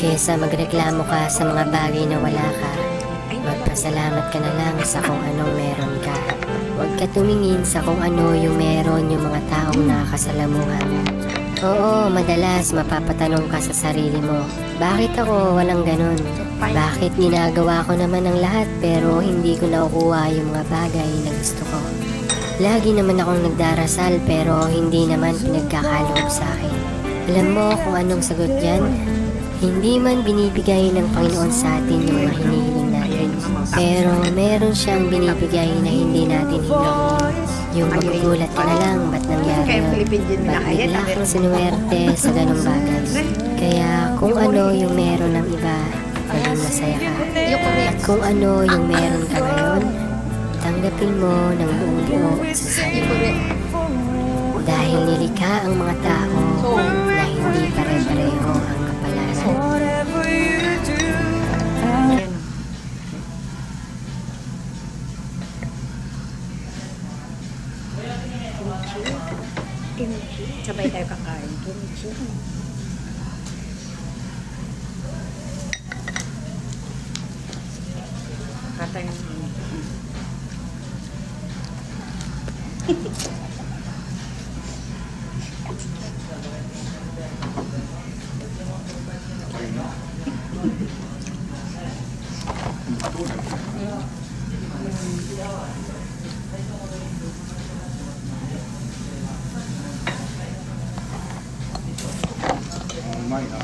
Kesa magreklamo ka sa mga bagay na wala ka, magpasalamat ka na lang sa kung anong meron ka. Huwag ka tumingin sa kung ano yung meron yung mga taong nakakasalamuha mo. Oo, madalas mapapatanong ka sa sarili mo, bakit ako walang ganun? Bakit ginagawa ko naman ang lahat pero hindi ko nakukuha yung mga bagay na gusto ko? Lagi naman akong nagdarasal pero hindi naman pinagkakaloob sa akin. Alam mo kung anong sagot dyan? Hindi man binibigay ng Panginoon sa atin yung mga hinihiling natin, pero meron siyang binibigay na hindi natin hinihiling. Yung magugulat ka na lang, ba't nangyari yun? Ba't bigla kang sinuwerte sa ganong bagay? Kaya kung ano yung meron ng iba, maging masaya ka. At kung ano yung meron ka ngayon, tanggapin mo ng buong buo sa sarili. Dahil nilikha ang mga tao na hindi pare-pareho ang kapalaran. Kimchi. Sabay tayo kakain. Kimchi. Kata yungうまいな。